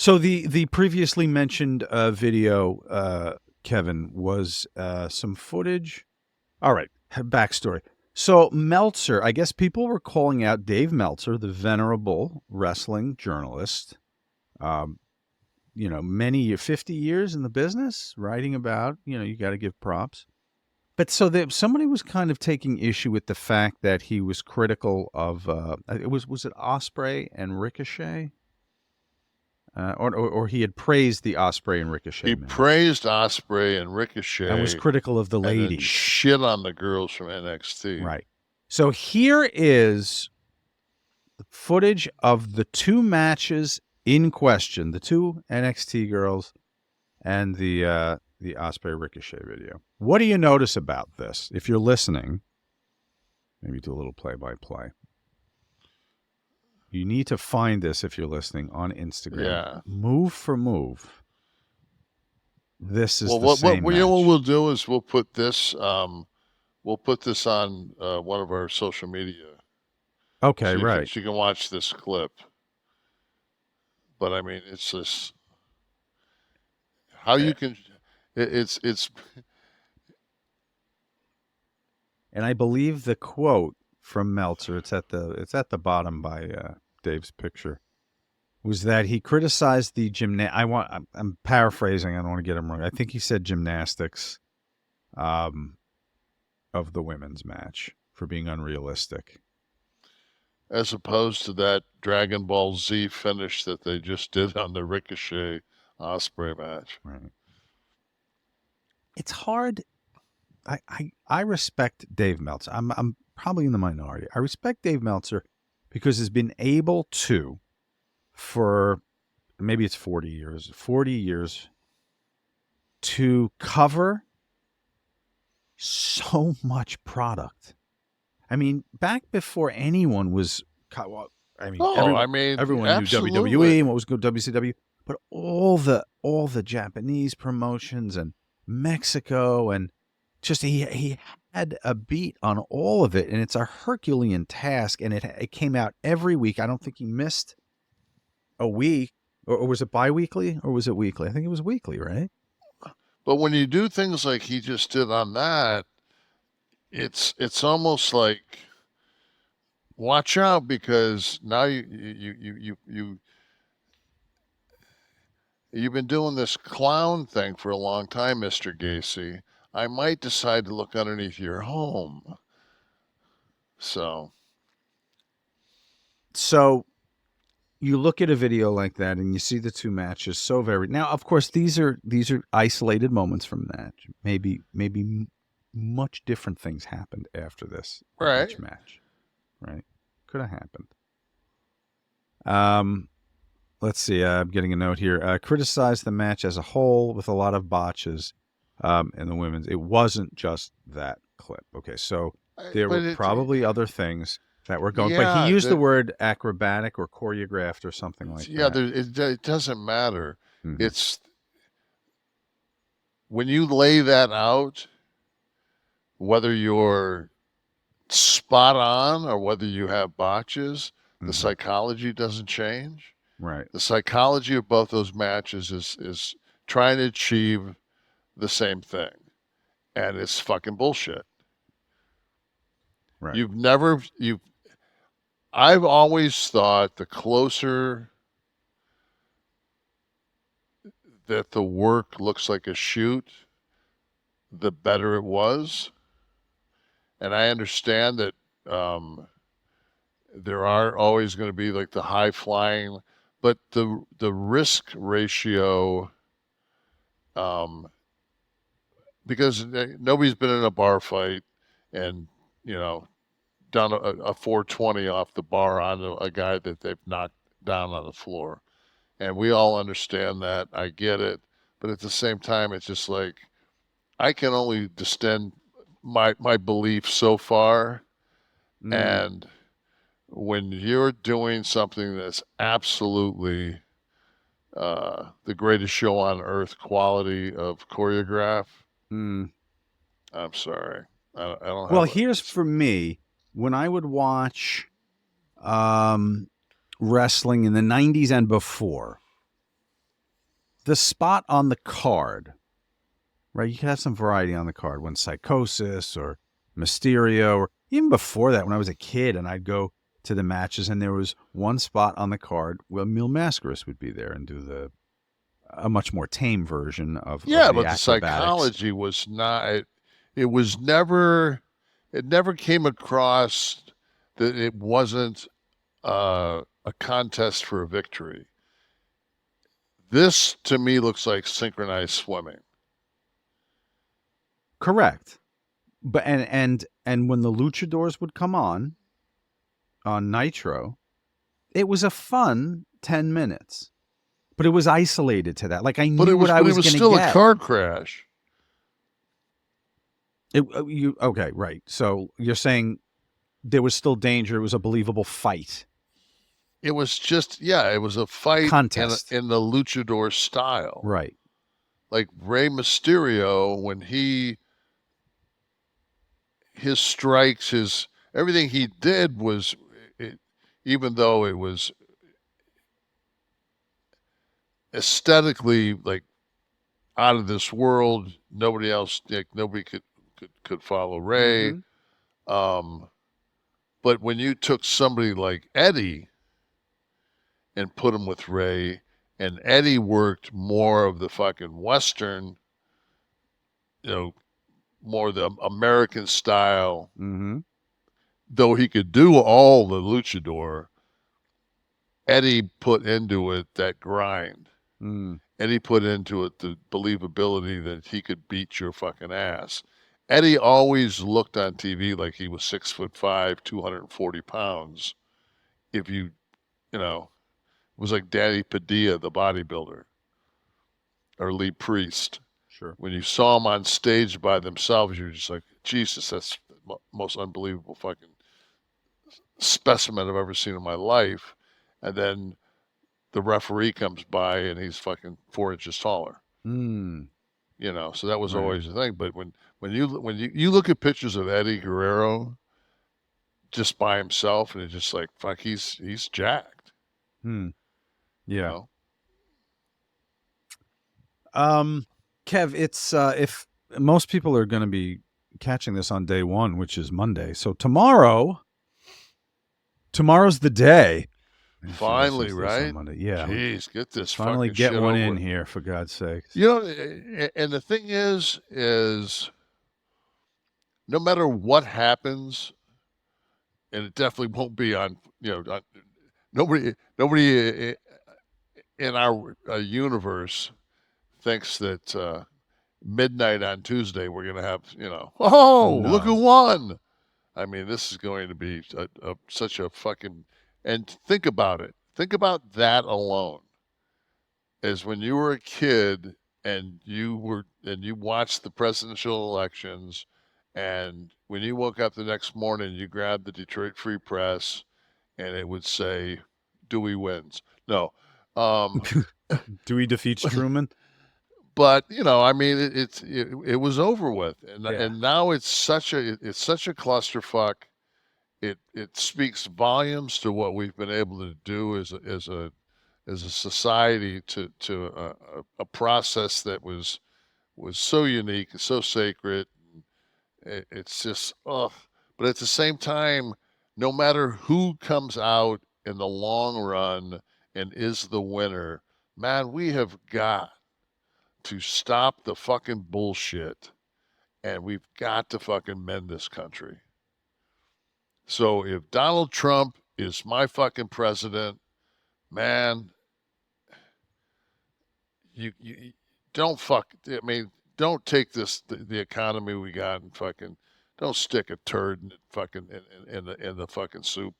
So the previously mentioned video, Kevin, was some footage. All right, backstory. So Meltzer, I guess people were calling out Dave Meltzer, the venerable wrestling journalist. Um, 50 years in the business, writing about, you got to give props. But so somebody was kind of taking issue with the fact that he was critical of was it Osprey and Ricochet, or he had praised the Osprey and Ricochet He match praised Osprey and and was Ricochet, critical of the and then ladies. shit on the girls from NXT. Right. So here is footage of the two matches in question: the two NXT girls and the Osprey Ricochet video. What do you notice about this? If you're listening, maybe do a little play-by-play. You need to find this if you're listening on Instagram. Yeah. Move for move. This is Well, the same match. what we'll do is we'll put this on one of our social media. Okay, So right. so you can watch this clip. But I mean, it's just how you can. It's And I believe the quote from Meltzer, it's at the bottom by Dave's picture, was that he criticized the I'm paraphrasing, I don't want to get him wrong. I think he said gymnastics of the women's match for being unrealistic. as opposed to that Dragon Ball Z finish that they just did on the Ricochet Osprey match. Right. It's hard. I respect Dave Meltzer. I'm probably in the minority. I respect Dave Meltzer because he's been able to, for maybe it's 40 years, to cover so much product. I mean, back before anyone was, everyone absolutely. knew WWE and what was good WCW, but all the Japanese promotions and Mexico, and just he had a beat on all of it, and it's a Herculean task, and it came out every week. I don't think he missed a week, or was it bi-weekly, or was it weekly? I think it was weekly, right? But when you do things like he just did on that, it's almost like watch out, because now you've been doing this clown thing for a long time, Mr. Gacy. I might decide to look underneath your home. So You look at a video like that and you see the two matches so very. Now, of course, these are isolated moments from that. Maybe much different things happened after this right. each match, right? Could have happened. Let's see. I'm getting a note here. Criticize the match as a whole with a lot of botches in the women's. It wasn't just that clip. Okay, so there were probably other things that were going. But he used the word acrobatic or choreographed or something like that. Yeah, it doesn't matter. Mm-hmm. It's when you lay that out, whether you're spot on or whether you have botches, the psychology doesn't change. Right. The psychology of both those matches is trying to achieve the same thing, and it's fucking bullshit. Right. I've always thought the closer that the work looks like a shoot, the better it was. And I understand that there are always going to be like the high flying, but the risk ratio, because nobody's been in a bar fight and done a 420 off the bar on a guy that they've knocked down on the floor. And we all understand that. I get it. But at the same time, it's just like, I can only distend my belief so far. And when you're doing something that's absolutely the greatest show on earth quality of choreograph, I'm sorry. I don't have. Well, here's for me, when I would watch wrestling in the 90s and before, the spot on the card, right? You could have some variety on the card when Psychosis or Mysterio, or even before that, when I was a kid and I'd go to the matches and there was one spot on the card where Mil Mascaris would be there and do a much more tame version of Yeah, the but the acrobatics. psychology was not. It was never. It never came across that it wasn't a contest for a victory. This to me looks like synchronized swimming. Correct. But and when the luchadors would come on Nitro, it was a fun 10 minutes. But it was isolated to that. Like I knew what I But it was was going to still a get. car crash. Okay, right. So you're saying there was still danger. It was a believable fight. It was just it was a fight Contest. in the luchador style. Right. Like Rey Mysterio when his strikes, his everything he did was even though it was aesthetically like out of this world, nobody else nobody could follow Rey. Mm-hmm. But when you took somebody like Eddie and put him with Rey, and Eddie worked more of the fucking Western, more the American style, Mm-hmm. though he could do all the luchador, Eddie put into it that grind. Mm. Eddie put into it the believability that he could beat your fucking ass. Eddie always looked on TV like he was 6'5", 240 pounds. If you know, it was like Daddy Padilla, the bodybuilder, or Lee Priest. Sure. When you saw them on stage by themselves, you're just like, Jesus, that's the most unbelievable fucking specimen I've ever seen in my life. And then the referee comes by and he's fucking 4 inches taller. Mm. So that was Right. always the thing. But when you look at pictures of Eddie Guerrero just by himself, and it's just like fuck, he's jacked. Hmm. You Yeah. know, Kev, it's if most people are going to be catching this on day one, which is Monday. So tomorrow's the day. If she finally, listens to this on right? Monday, yeah, Jeez, get this finally fucking get shit one over in with. here for God's sakes. And the thing is no matter what happens, and it definitely won't be on, nobody in our universe thinks that midnight on Tuesday we're gonna have, oh, look who No. won. I mean, this is going to be such a fucking. And think about it. Think about that alone. As when you were a kid and you watched the presidential elections, and when you woke up the next morning, you grabbed the Detroit Free Press, and it would say, "Dewey wins." No, Dewey defeats Truman. but I mean, it was over with, Yeah. and now it's such a clusterfuck. It speaks volumes to what we've been able to do as a society to a process that was so unique and so sacred. It's just ugh. But at the same time, no matter who comes out in the long run and is the winner, man, we have got to stop the fucking bullshit, and we've got to fucking mend this country. So if Donald Trump is my fucking president, man, you don't fuck. I mean, don't take the economy we got and fucking don't stick a turd in fucking in the fucking soup.